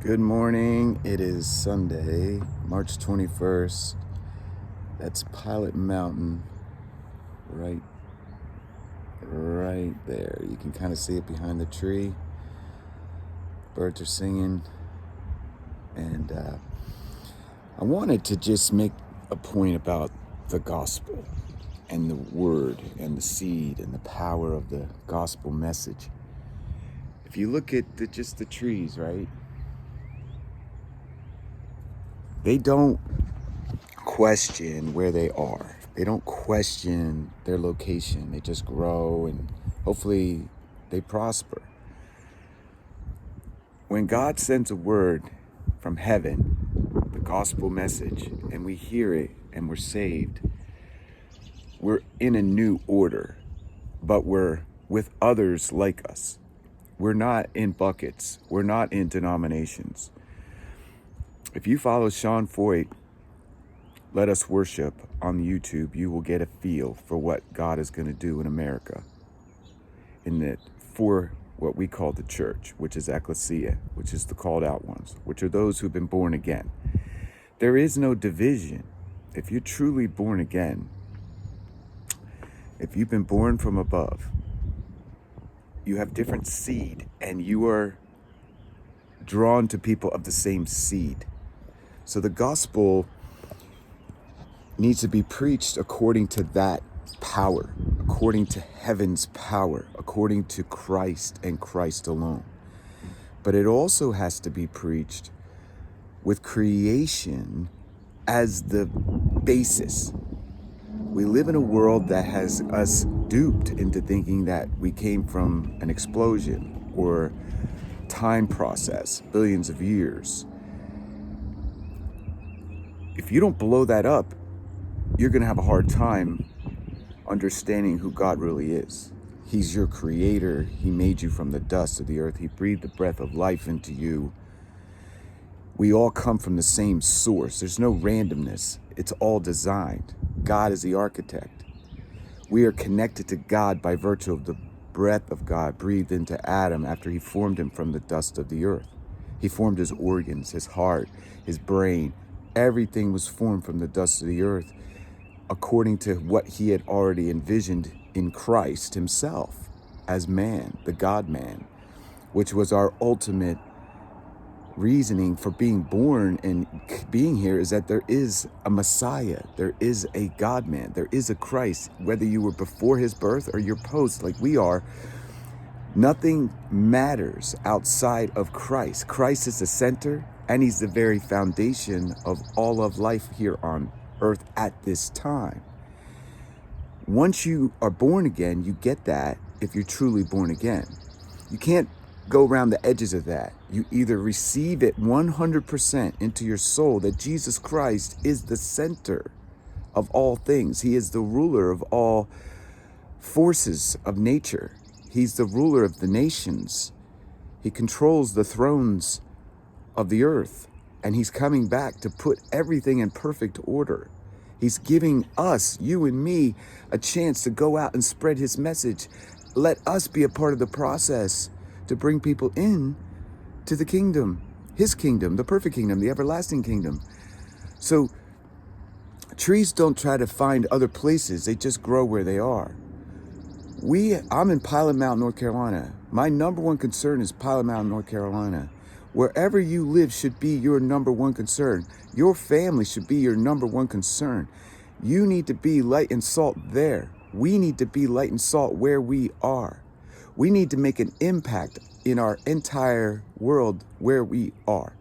Good morning. It is Sunday, March 21st. That's Pilot Mountain right there. You can kind of see it behind the tree. Birds are singing. And I wanted to just make a point about the gospel and the word and the seed and the power of the gospel message. If you look at just the trees, right? They don't question where they are. They don't question their location. They just grow and hopefully they prosper. When God sends a word from heaven, the gospel message, and we hear it and we're saved, we're in a new order, but we're with others like us. We're not in buckets. We're not in denominations. If you follow Sean Foyt, Let Us Worship on YouTube, you will get a feel for what God is going to do in America for what we call the church, which is ecclesia, which is the called out ones, which are those who've been born again. There is no division. If you're truly born again, if you've been born from above, you have different seed and you are drawn to people of the same seed. So the gospel needs to be preached according to that power, according to heaven's power, according to Christ and Christ alone. But it also has to be preached with creation as the basis. We live in a world that has us duped into thinking that we came from an explosion or time process, billions of years. If you don't blow that up, you're going to have a hard time understanding who God really is. He's your creator. He made you from the dust of the earth. He breathed the breath of life into you. We all come from the same source. There's no randomness. It's all designed. God is the architect. We are connected to God by virtue of the breath of God breathed into Adam after he formed him from the dust of the earth. He formed his organs, his heart, his brain. Everything was formed from the dust of the earth according to what he had already envisioned in Christ himself as man, the God-man, which was our ultimate reasoning for being born and being here, is that there is a Messiah, there is a God-man, there is a Christ. Whether you were before his birth or you're post like we are, nothing matters outside of Christ. Christ is the center and he's the very foundation of all of life here on earth at this time. Once you are born again, you get that if you're truly born again. You can't go around the edges of that. You either receive it 100% into your soul that Jesus Christ is the center of all things. He is the ruler of all forces of nature. He's the ruler of the nations. He controls the thrones of the earth, and he's coming back to put everything in perfect order. He's giving us, you and me, a chance to go out and spread his message. Let us be a part of the process to bring people in to the kingdom, his kingdom, the perfect kingdom, the everlasting kingdom. So trees don't try to find other places. They just grow where they are. I'm in Pilot Mountain, North Carolina. My number one concern is Pilot Mountain, North Carolina. Wherever you live should be your number one concern. Your family should be your number one concern. You need to be light and salt there. We need to be light and salt where we are. We need to make an impact in our entire world where we are.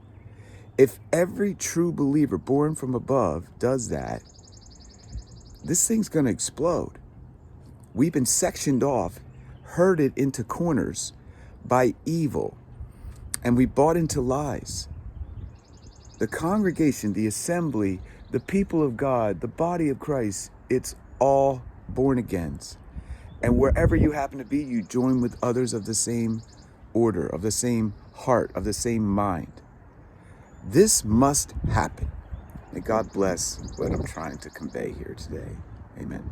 If every true believer born from above does that, this thing's going to explode. We've been sectioned off, herded into corners by evil, and we bought into lies. The congregation, the assembly, the people of God, the body of Christ, it's all born agains. And wherever you happen to be, you join with others of the same order, of the same heart, of the same mind. This must happen. May God bless what I'm trying to convey here today. Amen.